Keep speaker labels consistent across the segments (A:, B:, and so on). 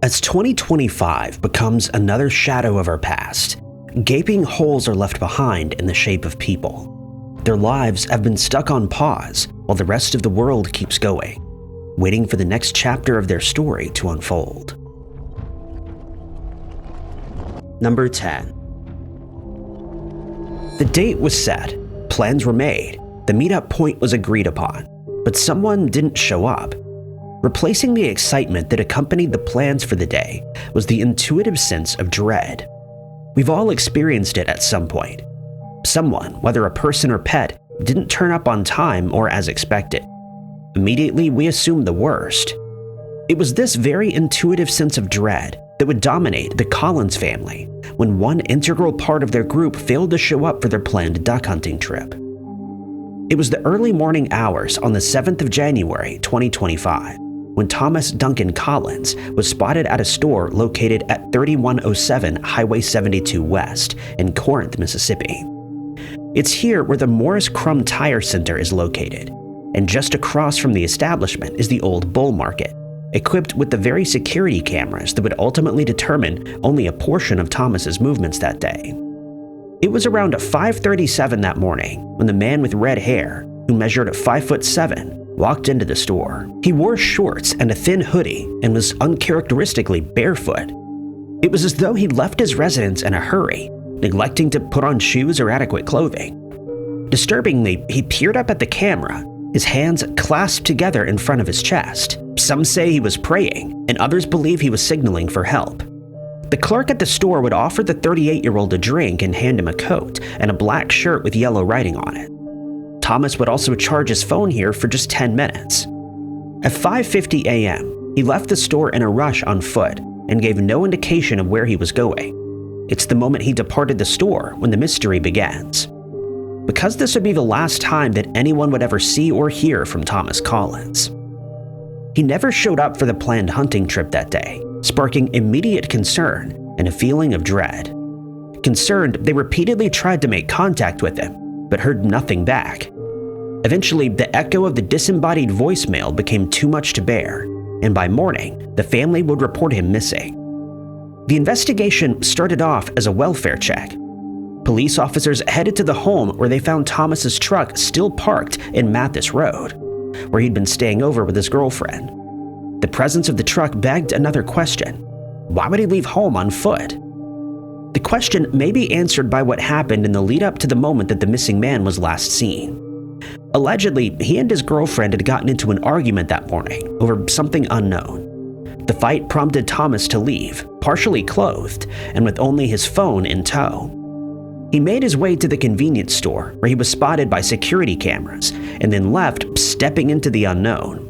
A: As 2025 becomes another shadow of our past, gaping holes are left behind in the shape of people. Their lives have been stuck on pause while the rest of the world keeps going, waiting for the next chapter of their story to unfold. Number 10. The date was set, plans were made, the meetup point was agreed upon, but someone didn't show up. Replacing the excitement that accompanied the plans for the day was the intuitive sense of dread. We've all experienced it at some point. Someone, whether a person or pet, didn't turn up on time or as expected. Immediately, we assume the worst. It was this very intuitive sense of dread that would dominate the Collins family when one integral part of their group failed to show up for their planned duck hunting trip. It was the early morning hours on the 7th of January, 2025, when Thomas Duncan Collins was spotted at a store located at 3107 Highway 72 West in Corinth, Mississippi. It's here where the Morris Crum Tire Center is located, and just across from the establishment is the Old Bull Market, equipped with the very security cameras that would ultimately determine only a portion of Thomas's movements that day. It was around 5:37 that morning when the man with red hair, who measured 5'7", walked into the store. He wore shorts and a thin hoodie and was uncharacteristically barefoot. It was as though he'd left his residence in a hurry, neglecting to put on shoes or adequate clothing. Disturbingly, he peered up at the camera, his hands clasped together in front of his chest. Some say he was praying, and others believe he was signaling for help. The clerk at the store would offer the 38-year-old a drink and hand him a coat and a black shirt with yellow writing on it. Thomas would also charge his phone here for just 10 minutes. At 5:50 a.m., he left the store in a rush on foot and gave no indication of where he was going. It's the moment he departed the store when the mystery begins. Because this would be the last time that anyone would ever see or hear from Thomas Collins. He never showed up for the planned hunting trip that day, sparking immediate concern and a feeling of dread. Concerned, they repeatedly tried to make contact with him, but heard nothing back. Eventually, the echo of the disembodied voicemail became too much to bear, and by morning, the family would report him missing. The investigation started off as a welfare check. Police officers headed to the home where they found Thomas's truck still parked in Mathis Road, where he'd been staying over with his girlfriend. The presence of the truck begged another question. Why would he leave home on foot? The question may be answered by what happened in the lead up to the moment that the missing man was last seen. Allegedly, he and his girlfriend had gotten into an argument that morning over something unknown. The fight prompted Thomas to leave, partially clothed and with only his phone in tow. He made his way to the convenience store where he was spotted by security cameras and then left, stepping into the unknown.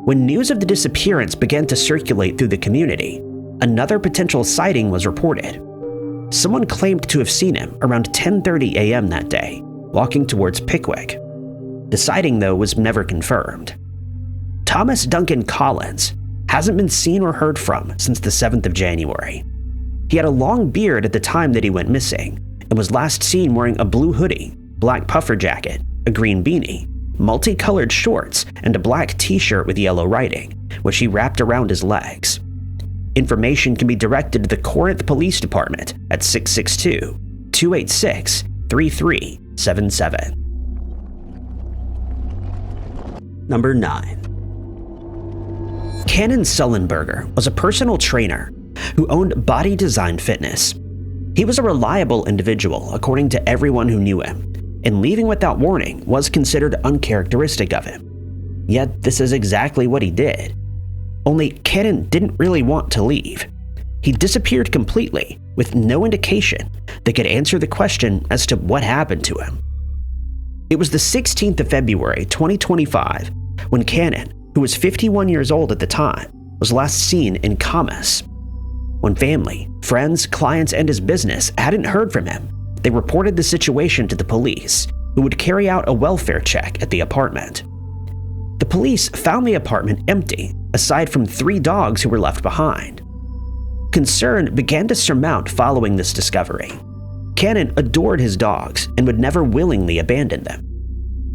A: When news of the disappearance began to circulate through the community, another potential sighting was reported. Someone claimed to have seen him around 10:30 a.m. that day, walking towards Pickwick. The sighting, though, was never confirmed. Thomas Duncan Collins hasn't been seen or heard from since the 7th of January. He had a long beard at the time that he went missing and was last seen wearing a blue hoodie, black puffer jacket, a green beanie, multicolored shorts, and a black t-shirt with yellow writing, which he wrapped around his legs. Information can be directed to the Corinth Police Department at 662-286-3377. Number 9. Cannon Sullenberger was a personal trainer who owned Body Design Fitness. He was a reliable individual according to everyone who knew him, and leaving without warning was considered uncharacteristic of him. Yet this is exactly what he did. Only Cannon didn't really want to leave. He disappeared completely, with no indication that could answer the question as to what happened to him. It was the 16th of February, 2025, when Cannon, who was 51 years old at the time, was last seen in Camas. When family, friends, clients, and his business hadn't heard from him, they reported the situation to the police, who would carry out a welfare check at the apartment. The police found the apartment empty, aside from 3 dogs who were left behind. Concern began to surmount following this discovery. Cannon adored his dogs and would never willingly abandon them.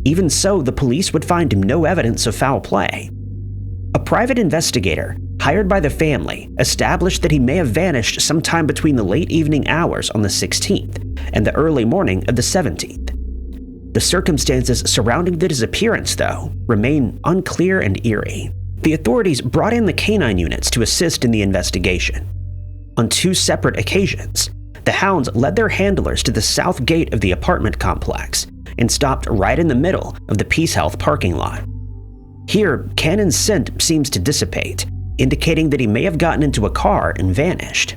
A: Even so, the police would find no evidence of foul play. A private investigator hired by the family, established that he may have vanished sometime between the late evening hours on the 16th and the early morning of the 17th. The circumstances surrounding the disappearance, though, remain unclear and eerie. The authorities brought in the canine units to assist in the investigation. On 2 separate occasions, the hounds led their handlers to the south gate of the apartment complex and stopped right in the middle of the Peace Health parking lot. Here, Cannon's scent seems to dissipate, indicating that he may have gotten into a car and vanished.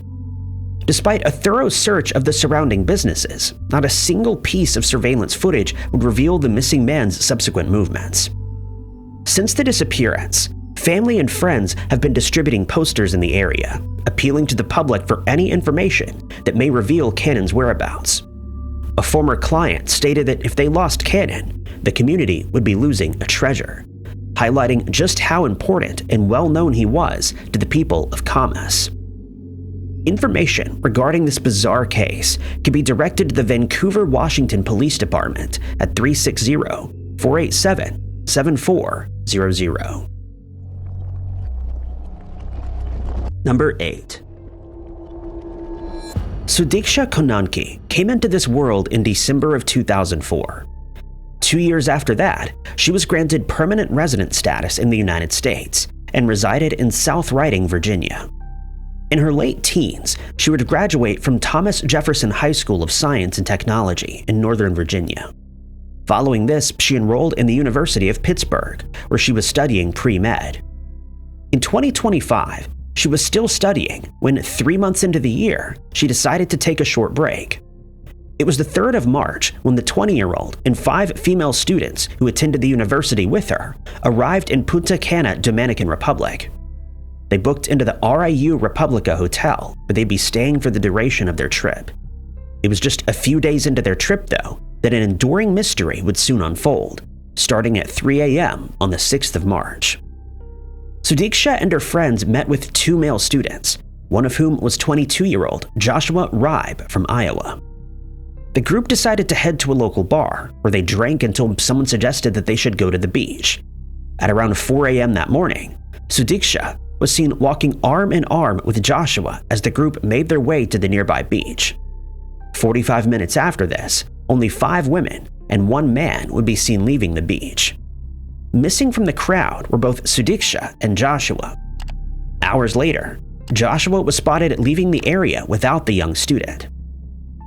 A: Despite a thorough search of the surrounding businesses, not a single piece of surveillance footage would reveal the missing man's subsequent movements. Since the disappearance, family and friends have been distributing posters in the area, appealing to the public for any information that may reveal Cannon's whereabouts. A former client stated that if they lost Cannon, the community would be losing a treasure, highlighting just how important and well-known he was to the people of Camas. Information regarding this bizarre case can be directed to the Vancouver, Washington Police Department at 360-487-7400. Number 8. Sudiksha Konanki came into this world in December of 2004. 2 years after that, she was granted permanent resident status in the United States and resided in South Riding, Virginia. In her late teens, she would graduate from Thomas Jefferson High School of Science and Technology in Northern Virginia. Following this, she enrolled in the University of Pittsburgh, where she was studying pre-med. In 2025, she was still studying when 3 months into the year, she decided to take a short break. It was the 3rd of March when the 20-year-old and 5 female students who attended the university with her arrived in Punta Cana, Dominican Republic. They booked into the RIU Republica Hotel, where they'd be staying for the duration of their trip. It was just a few days into their trip, though, that an enduring mystery would soon unfold, starting at 3 a.m. on the 6th of March. Sudiksha and her friends met with 2 male students, one of whom was 22-year-old Joshua Ribe from Iowa. The group decided to head to a local bar, where they drank until someone suggested that they should go to the beach. At around 4 a.m. that morning, Sudiksha was seen walking arm in arm with Joshua as the group made their way to the nearby beach. 45 minutes after this, only 5 women and 1 man would be seen leaving the beach. Missing from the crowd were both Sudiksha and Joshua. Hours later, Joshua was spotted leaving the area without the young student.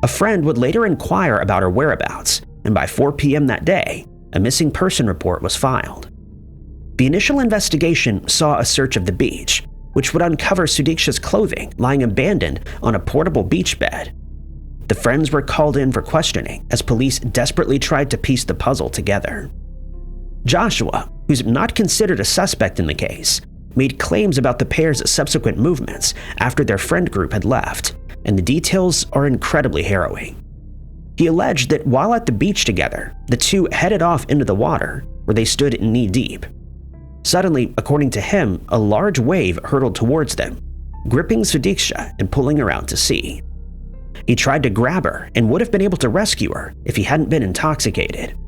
A: A friend would later inquire about her whereabouts, and by 4 p.m. that day, a missing person report was filed. The initial investigation saw a search of the beach, which would uncover Sudiksha's clothing lying abandoned on a portable beach bed. The friends were called in for questioning as police desperately tried to piece the puzzle together. Joshua, who's not considered a suspect in the case, made claims about the pair's subsequent movements after their friend group had left, and the details are incredibly harrowing. He alleged that while at the beach together, the two headed off into the water, where they stood knee-deep. Suddenly, according to him, a large wave hurtled towards them, gripping Sudiksha and pulling her out to sea. He tried to grab her and would have been able to rescue her if he hadn't been intoxicated.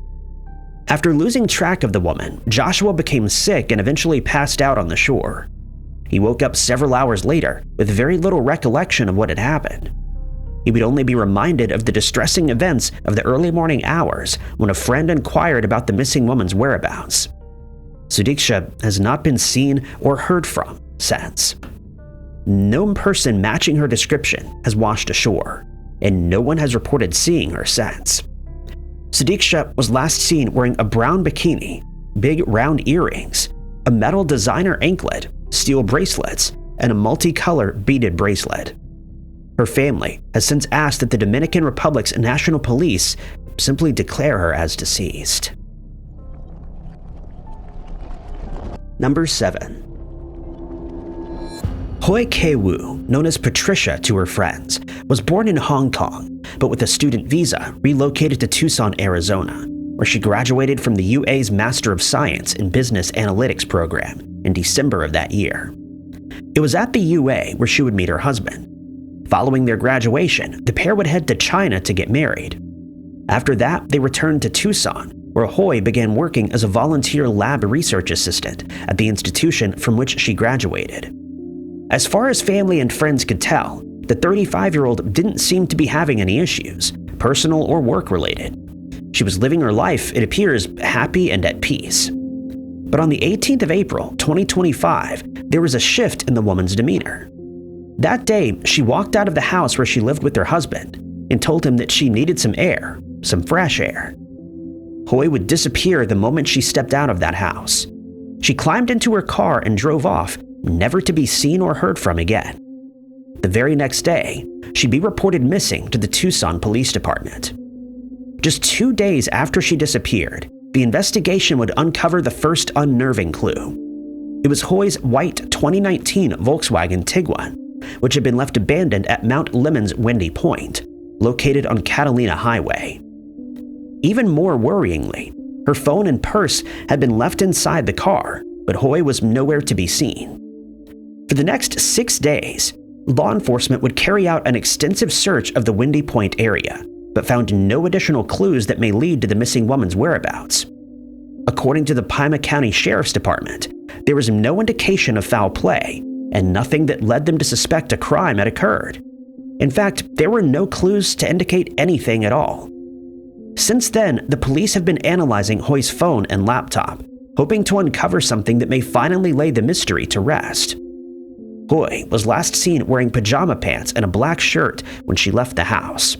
A: After losing track of the woman, Joshua became sick and eventually passed out on the shore. He woke up several hours later with very little recollection of what had happened. He would only be reminded of the distressing events of the early morning hours when a friend inquired about the missing woman's whereabouts. Sudiksha has not been seen or heard from since. No person matching her description has washed ashore, and no one has reported seeing her since. Sudiksha was last seen wearing a brown bikini, big round earrings, a metal designer anklet, steel bracelets, and a multicolor beaded bracelet. Her family has since asked that the Dominican Republic's National Police simply declare her as deceased. Number 7. Hoi Kei-woo, known as Patricia to her friends, was born in Hong Kong, but with a student visa relocated to Tucson, Arizona, where she graduated from the UA's Master of Science in Business Analytics program in December of that year. It was at the UA where she would meet her husband. Following their graduation, the pair would head to China to get married. After that, they returned to Tucson, where Hoi began working as a volunteer lab research assistant at the institution from which she graduated. As far as family and friends could tell, the 35-year-old didn't seem to be having any issues, personal or work-related. She was living her life, it appears, happy and at peace. But on the 18th of April, 2025, there was a shift in the woman's demeanor. That day, she walked out of the house where she lived with her husband and told him that she needed some air, some fresh air. Hoy would disappear the moment she stepped out of that house. She climbed into her car and drove off, never to be seen or heard from again. The very next day, she'd be reported missing to the Tucson Police Department. Just 2 days after she disappeared, the investigation would uncover the first unnerving clue. It was Hoy's white 2019 Volkswagen Tiguan, which had been left abandoned at Mount Lemon's Windy Point, located on Catalina Highway. Even more worryingly, her phone and purse had been left inside the car, but Hoy was nowhere to be seen. For the next 6 days, law enforcement would carry out an extensive search of the Windy Point area, but found no additional clues that may lead to the missing woman's whereabouts. According to the Pima County Sheriff's Department, there was no indication of foul play and nothing that led them to suspect a crime had occurred. In fact, there were no clues to indicate anything at all. Since then, the police have been analyzing Hoy's phone and laptop, hoping to uncover something that may finally lay the mystery to rest. Hoy was last seen wearing pajama pants and a black shirt when she left the house.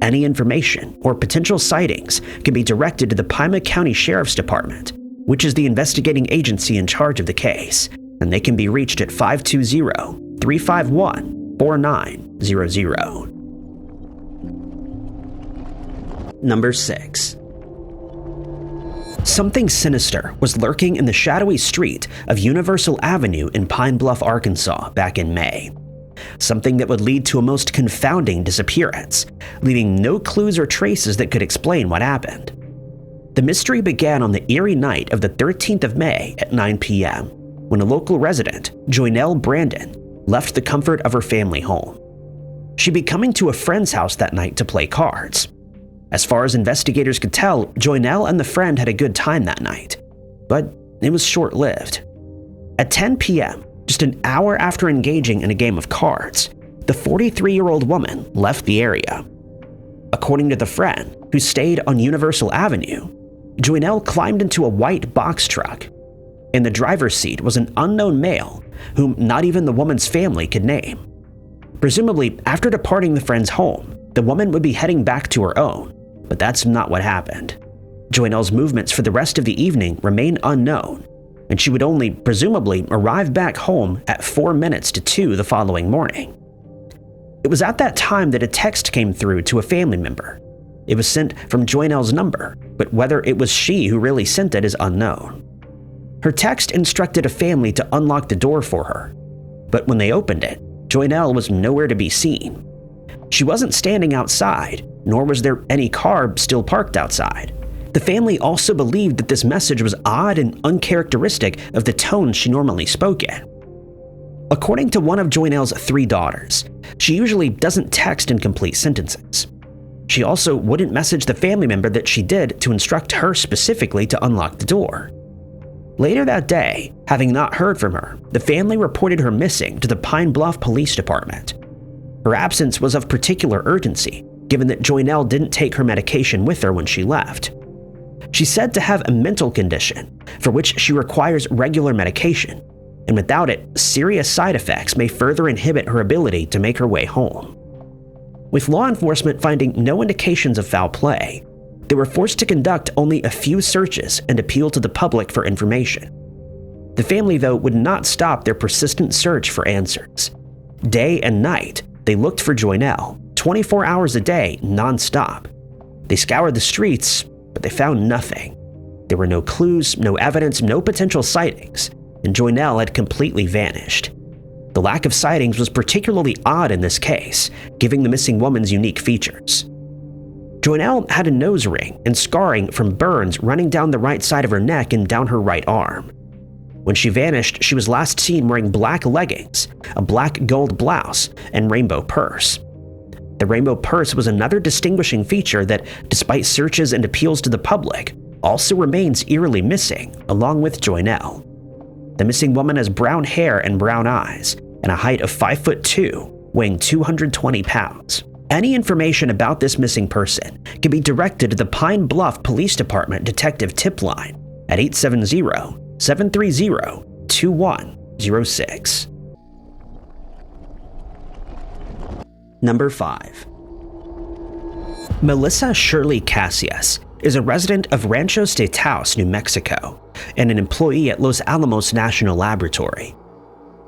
A: Any information or potential sightings can be directed to the Pima County Sheriff's Department, which is the investigating agency in charge of the case, and they can be reached at 520-351-4900. Number 6. Something sinister was lurking in the shadowy street of Universal Avenue in Pine Bluff, Arkansas back in May. Something that would lead to a most confounding disappearance, leaving no clues or traces that could explain what happened. The mystery began on the eerie night of the 13th of May at 9 p.m., when a local resident, Joynelle Brandon, left the comfort of her family home. She'd be coming to a friend's house that night to play cards. As far as investigators could tell, Joynelle and the friend had a good time that night, but it was short-lived. At 10 p.m., just an hour after engaging in a game of cards, the 43-year-old woman left the area. According to the friend, who stayed on Universal Avenue, Joynelle climbed into a white box truck. In the driver's seat was an unknown male, whom not even the woman's family could name. Presumably, after departing the friend's home, the woman would be heading back to her own, but that's not what happened. Joynelle's movements for the rest of the evening remain unknown, and she would only, presumably, arrive back home at 4 minutes to 2 the following morning. It was at that time that a text came through to a family member. It was sent from Joynelle's number, but whether it was she who really sent it is unknown. Her text instructed a family to unlock the door for her, but when they opened it, Joynelle was nowhere to be seen. She wasn't standing outside, nor was there any car still parked outside. The family also believed that this message was odd and uncharacteristic of the tone she normally spoke in. According to one of Joynelle's 3 daughters, she usually doesn't text in complete sentences. She also wouldn't message the family member that she did to instruct her specifically to unlock the door. Later that day, having not heard from her, the family reported her missing to the Pine Bluff Police Department. Her absence was of particular urgency, given that Joynelle didn't take her medication with her when she left. She's said to have a mental condition for which she requires regular medication, and without it, serious side effects may further inhibit her ability to make her way home. With law enforcement finding no indications of foul play, they were forced to conduct only a few searches and appeal to the public for information. The family, though, would not stop their persistent search for answers. Day and night, they looked for Joynelle, 24 hours a day, non-stop. They scoured the streets, but they found nothing. There were no clues, no evidence, no potential sightings, and Joynelle had completely vanished. The lack of sightings was particularly odd in this case, given the missing woman's unique features. Joynelle had a nose ring and scarring from burns running down the right side of her neck and down her right arm. When she vanished, she was last seen wearing black leggings, a black gold blouse, and rainbow purse. The rainbow purse was another distinguishing feature that, despite searches and appeals to the public, also remains eerily missing, along with Joynelle. The missing woman has brown hair and brown eyes, and a height of 5'2", weighing 220 pounds. Any information about this missing person can be directed to the Pine Bluff Police Department Detective Tip Line at 870-730-2106. Number 5. Melissa Shirley Casillas is a resident of Rancho Estados, New Mexico, and an employee at Los Alamos National Laboratory.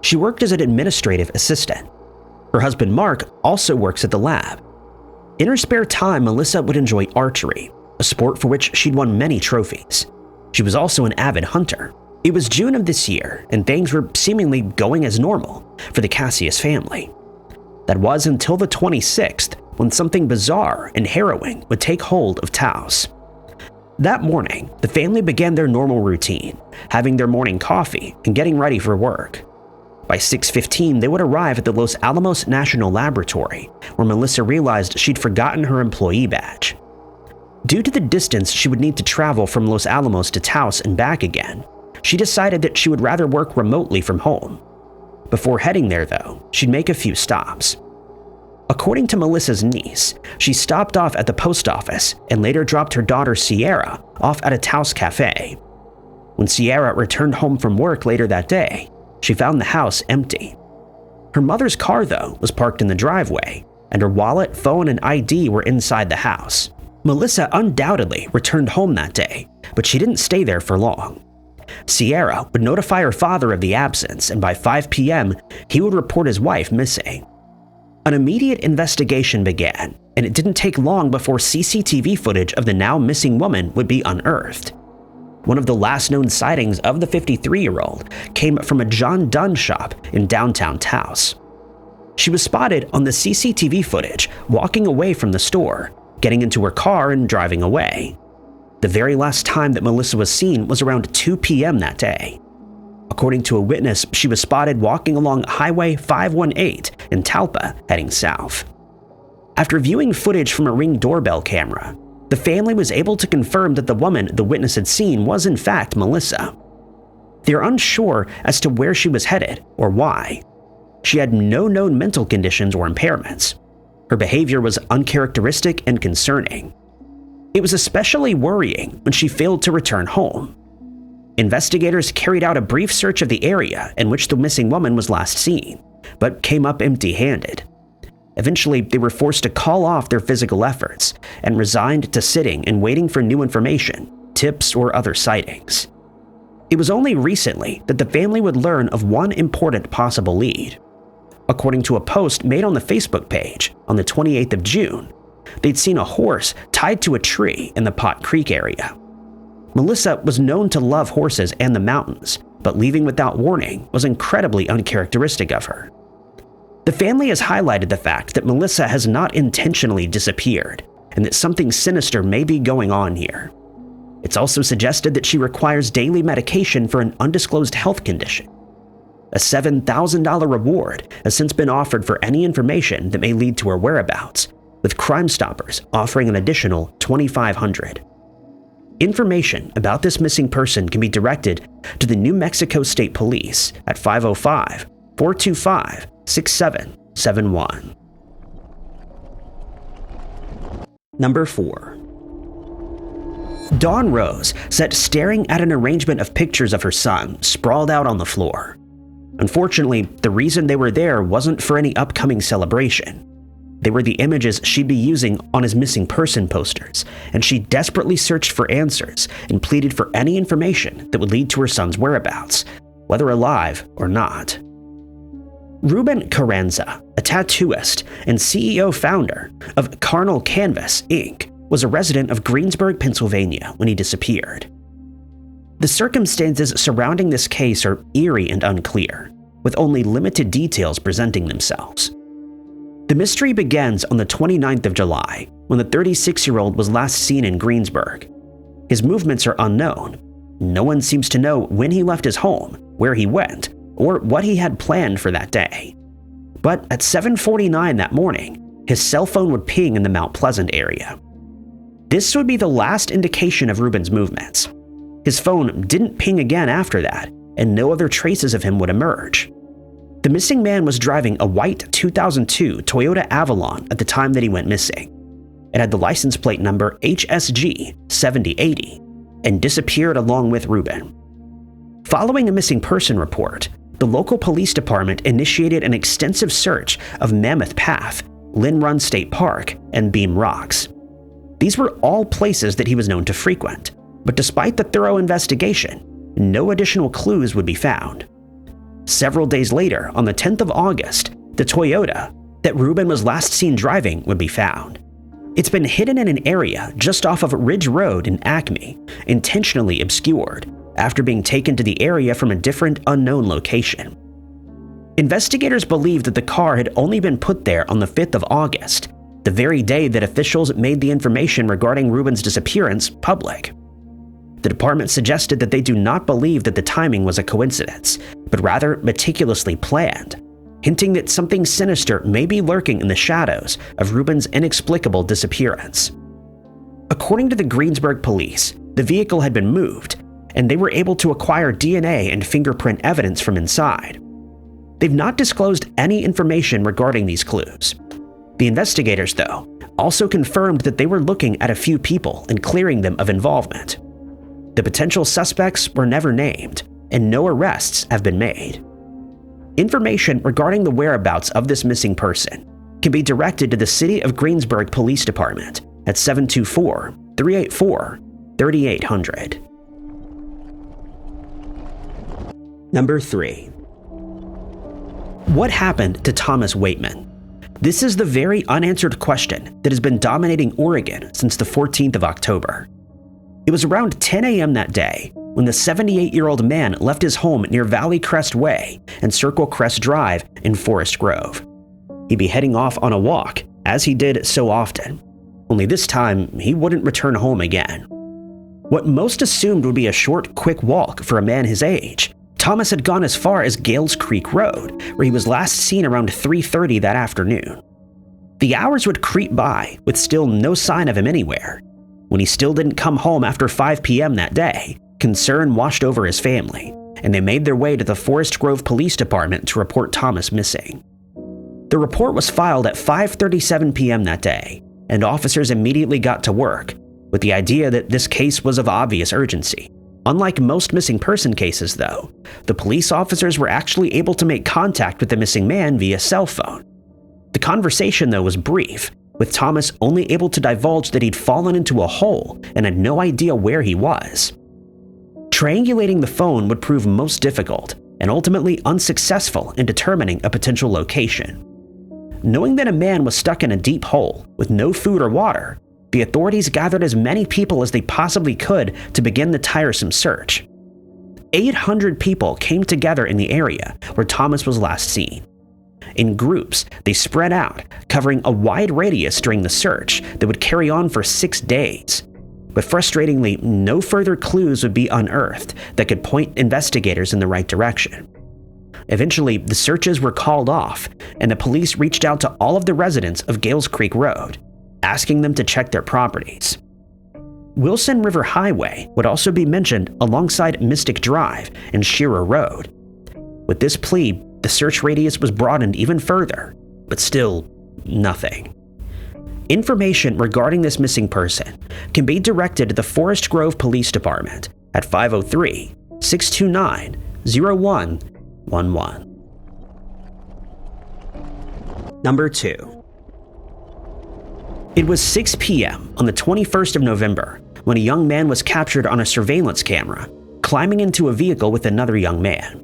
A: She worked as an administrative assistant. Her husband Mark also works at the lab. In her spare time, Melissa would enjoy archery, a sport for which she'd won many trophies. She was also an avid hunter. It was June of this year, and things were seemingly going as normal for the Casillas family. That was until the 26th, when something bizarre and harrowing would take hold of Taos. That morning, the family began their normal routine, having their morning coffee and getting ready for work. By 6:15, they would arrive at the Los Alamos National Laboratory, where Melissa realized she'd forgotten her employee badge. Due to the distance she would need to travel from Los Alamos to Taos and back again, she decided that she would rather work remotely from home. Before heading there, though, she'd make a few stops. According to Melissa's niece, she stopped off at the post office and later dropped her daughter Sierra off at a Taos cafe. When Sierra returned home from work later that day, she found the house empty. Her mother's car, though, was parked in the driveway, and her wallet, phone, and ID were inside the house. Melissa undoubtedly returned home that day, but she didn't stay there for long. Sierra would notify her father of the absence, and by 5 p.m., he would report his wife missing. An immediate investigation began, and it didn't take long before CCTV footage of the now missing woman would be unearthed. One of the last known sightings of the 53-year-old came from a John Dunn shop in downtown Taos. She was spotted on the CCTV footage walking away from the store, getting into her car and driving away. The very last time that Melissa was seen was around 2 p.m. that day. According to a witness, she was spotted walking along Highway 518 in Talpa, heading south. After viewing footage from a Ring doorbell camera, the family was able to confirm that the woman the witness had seen was in fact Melissa. They are unsure as to where she was headed or why. She had no known mental conditions or impairments. Her behavior was uncharacteristic and concerning. It was especially worrying when she failed to return home. Investigators carried out a brief search of the area in which the missing woman was last seen, but came up empty-handed. Eventually, they were forced to call off their physical efforts and resigned to sitting and waiting for new information, tips, or other sightings. It was only recently that the family would learn of one important possible lead. According to a post made on the Facebook page on the 28th of June, they'd seen a horse tied to a tree in the Pot Creek area. Melissa was known to love horses and the mountains, but leaving without warning was incredibly uncharacteristic of her. The family has highlighted the fact that Melissa has not intentionally disappeared, and that something sinister may be going on here. It's also suggested that she requires daily medication for an undisclosed health condition. A $7,000 reward has since been offered for any information that may lead to her whereabouts, with Crime Stoppers offering an additional $2,500. Information about this missing person can be directed to the New Mexico State Police at 505-425-6771. Number 4. Dawn Rose sat staring at an arrangement of pictures of her son sprawled out on the floor. Unfortunately, the reason they were there wasn't for any upcoming celebration. They were the images she'd be using on his missing person posters, and she desperately searched for answers and pleaded for any information that would lead to her son's whereabouts, whether alive or not. Ruben Carranza, a tattooist and CEO-founder of Carnal Canvas, Inc., was a resident of Greensburg, Pennsylvania when he disappeared. The circumstances surrounding this case are eerie and unclear, with only limited details presenting themselves. The mystery begins on the 29th of July, when the 36-year-old was last seen in Greensburg. His movements are unknown. No one seems to know when he left his home, where he went, or what he had planned for that day. But at 7:49 that morning, his cell phone would ping in the Mount Pleasant area. This would be the last indication of Ruben's movements. His phone didn't ping again after that, and no other traces of him would emerge. The missing man was driving a white 2002 Toyota Avalon at the time that he went missing. It had the license plate number HSG 7080 and disappeared along with Ruben. Following a missing person report, the local police department initiated an extensive search of Mammoth Path, Lynn Run State Park, and Beam Rocks. These were all places that he was known to frequent, but despite the thorough investigation, no additional clues would be found. Several days later, on the 10th of August, the Toyota that Ruben was last seen driving would be found. It's been hidden in an area just off of Ridge Road in Acme, intentionally obscured, after being taken to the area from a different unknown location. Investigators believe that the car had only been put there on the 5th of August, the very day that officials made the information regarding Ruben's disappearance public. The department suggested that they do not believe that the timing was a coincidence, but rather meticulously planned, hinting that something sinister may be lurking in the shadows of Ruben's inexplicable disappearance. According to the Greensburg police, the vehicle had been moved, and they were able to acquire DNA and fingerprint evidence from inside. They've not disclosed any information regarding these clues. The investigators, though, also confirmed that they were looking at a few people and clearing them of involvement. The potential suspects were never named, and no arrests have been made. Information regarding the whereabouts of this missing person can be directed to the City of Greensburg Police Department at 724-384-3800. Number 3. What happened to Thomas Waitman? This is the very unanswered question that has been dominating Oregon since the 14th of October. It was around 10 a.m. that day when the 78-year-old man left his home near Valley Crest Way and Circle Crest Drive in Forest Grove. He'd be heading off on a walk, as he did so often. Only this time, he wouldn't return home again. What most assumed would be a short, quick walk for a man his age, Thomas had gone as far as Gales Creek Road, where he was last seen around 3:30 that afternoon. The hours would creep by with still no sign of him anywhere. When he still didn't come home after 5 p.m. that day, concern washed over his family, and they made their way to the Forest Grove Police Department to report Thomas missing. The report was filed at 5:37 p.m. that day, and officers immediately got to work, with the idea that this case was of obvious urgency. Unlike most missing person cases, though, the police officers were actually able to make contact with the missing man via cell phone. The conversation, though, was brief, with Thomas only able to divulge that he'd fallen into a hole and had no idea where he was. Triangulating the phone would prove most difficult and ultimately unsuccessful in determining a potential location. Knowing that a man was stuck in a deep hole with no food or water, the authorities gathered as many people as they possibly could to begin the tiresome search. 800 people came together in the area where Thomas was last seen. In groups, they spread out, covering a wide radius during the search that would carry on for 6 days. But frustratingly, no further clues would be unearthed that could point investigators in the right direction. Eventually, the searches were called off, and the police reached out to all of the residents of Gales Creek Road, asking them to check their properties. Wilson River Highway would also be mentioned alongside Mystic Drive and Shearer Road. With this plea, the search radius was broadened even further, but still, nothing. Information regarding this missing person can be directed to the Forest Grove Police Department at 503-629-0111. Number 2. It was 6 p.m. on the 21st of November when a young man was captured on a surveillance camera, climbing into a vehicle with another young man.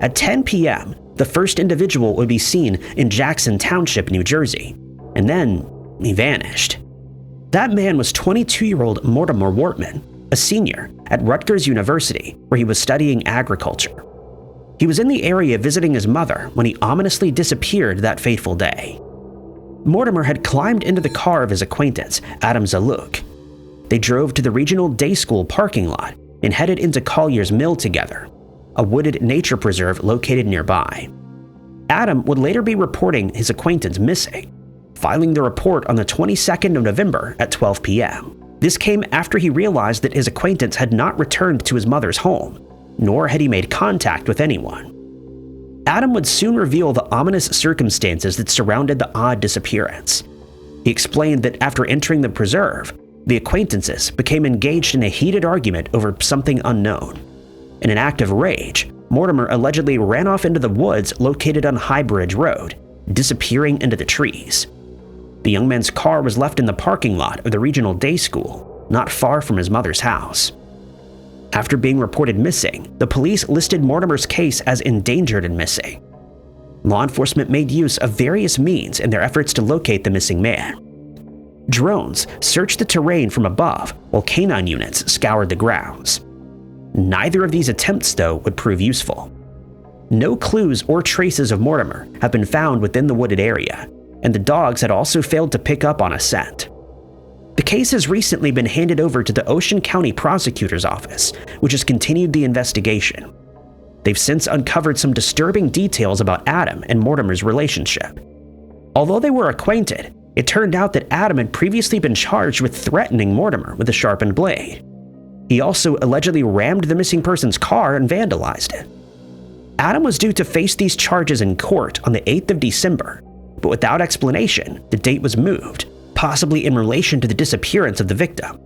A: At 10 p.m., the first individual would be seen in Jackson Township, New Jersey, and then he vanished. That man was 22-year-old Mortimer Wortman, a senior at Rutgers University, where he was studying agriculture. He was in the area visiting his mother when he ominously disappeared that fateful day. Mortimer had climbed into the car of his acquaintance, Adam Zaluk. They drove to the regional day school parking lot and headed into Collier's Mill together, a wooded nature preserve located nearby. Adam would later be reporting his acquaintance missing, filing the report on the 22nd of November at 12 p.m. This came after he realized that his acquaintance had not returned to his mother's home, nor had he made contact with anyone. Adam would soon reveal the ominous circumstances that surrounded the odd disappearance. He explained that after entering the preserve, the acquaintances became engaged in a heated argument over something unknown. In an act of rage, Mortimer allegedly ran off into the woods located on High Bridge Road, disappearing into the trees. The young man's car was left in the parking lot of the regional day school, not far from his mother's house. After being reported missing, the police listed Mortimer's case as endangered and missing. Law enforcement made use of various means in their efforts to locate the missing man. Drones searched the terrain from above, while canine units scoured the grounds. Neither of these attempts, though, would prove useful. No clues or traces of Mortimer have been found within the wooded area, and the dogs had also failed to pick up on a scent. The case has recently been handed over to the Ocean County Prosecutor's Office, which has continued the investigation. They've since uncovered some disturbing details about Adam and Mortimer's relationship. Although they were acquainted, it turned out that Adam had previously been charged with threatening Mortimer with a sharpened blade. He also allegedly rammed the missing person's car and vandalized it. Adam was due to face these charges in court on the 8th of December, but without explanation, the date was moved, possibly in relation to the disappearance of the victim.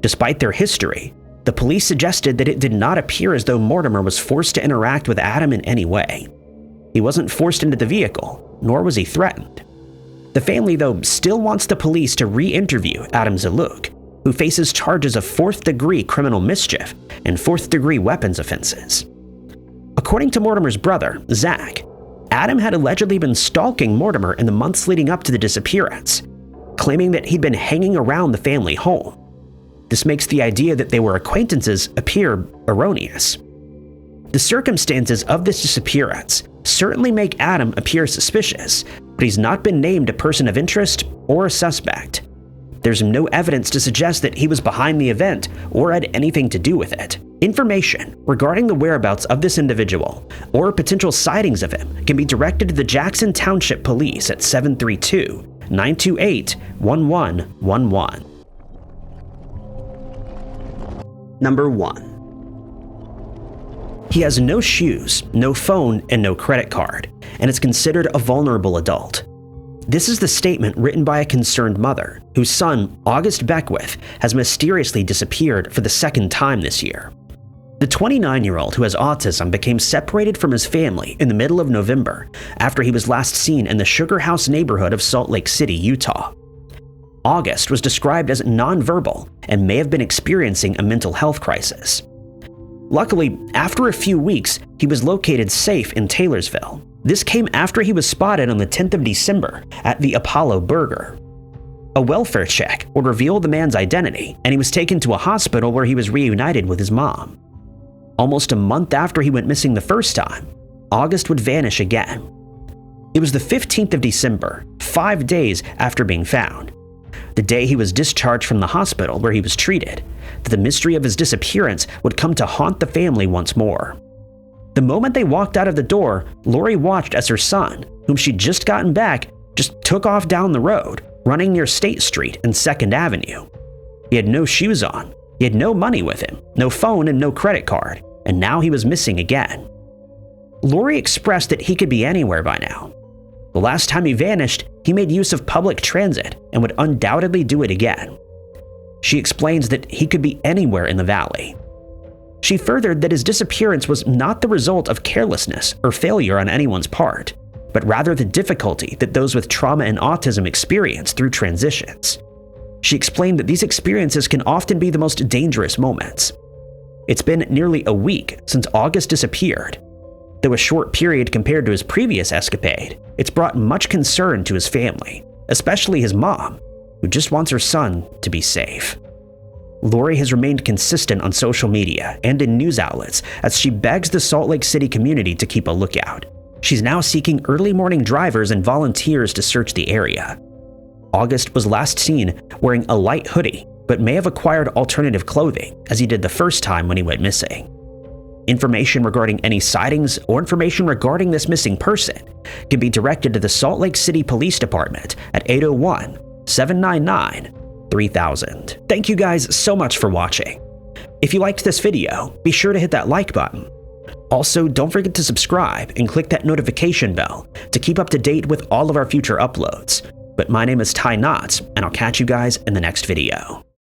A: Despite their history, the police suggested that it did not appear as though Mortimer was forced to interact with Adam in any way. He wasn't forced into the vehicle, nor was he threatened. The family, though, still wants the police to re-interview Adam Zaluk, who faces charges of 4th-degree criminal mischief and 4th-degree weapons offenses. According to Mortimer's brother, Zach, Adam had allegedly been stalking Mortimer in the months leading up to the disappearance, claiming that he'd been hanging around the family home. This makes the idea that they were acquaintances appear erroneous. The circumstances of this disappearance certainly make Adam appear suspicious, but he's not been named a person of interest or a suspect. There's no evidence to suggest that he was behind the event or had anything to do with it. Information regarding the whereabouts of this individual or potential sightings of him can be directed to the Jackson Township Police at 732-928-1111. Number 1. He has no shoes, no phone, and no credit card, and is considered a vulnerable adult. This is the statement written by a concerned mother, whose son, August Beckwith, has mysteriously disappeared for the second time this year. The 29-year-old who has autism became separated from his family in the middle of November after he was last seen in the Sugar House neighborhood of Salt Lake City, Utah. August was described as nonverbal and may have been experiencing a mental health crisis. Luckily, after a few weeks, he was located safe in Taylorsville. This came after he was spotted on the 10th of December at the Apollo Burger. A welfare check would reveal the man's identity, and he was taken to a hospital where he was reunited with his mom. Almost a month after he went missing the first time, August would vanish again. It was the 15th of December, 5 days after being found, the day he was discharged from the hospital where he was treated, that the mystery of his disappearance would come to haunt the family once more. The moment they walked out of the door, Lori watched as her son, whom she'd just gotten back, just took off down the road, running near State Street and 2nd Avenue. He had no shoes on, he had no money with him, no phone and no credit card, and now he was missing again. Lori expressed that he could be anywhere by now. The last time he vanished, he made use of public transit and would undoubtedly do it again. She explains that he could be anywhere in the valley. She furthered that his disappearance was not the result of carelessness or failure on anyone's part, but rather the difficulty that those with trauma and autism experience through transitions. She explained that these experiences can often be the most dangerous moments. It's been nearly a week since August disappeared. Though a short period compared to his previous escapade, it's brought much concern to his family, especially his mom, who just wants her son to be safe. Lori has remained consistent on social media and in news outlets as she begs the Salt Lake City community to keep a lookout. She's now seeking early morning drivers and volunteers to search the area. August was last seen wearing a light hoodie, but may have acquired alternative clothing as he did the first time when he went missing. Information regarding any sightings or information regarding this missing person can be directed to the Salt Lake City Police Department at 801-799-3000. Thank you guys so much for watching. If you liked this video, be sure to hit that like button. Also, don't forget to subscribe and click that notification bell to keep up to date with all of our future uploads. But my name is Ty Knotts, and I'll catch you guys in the next video.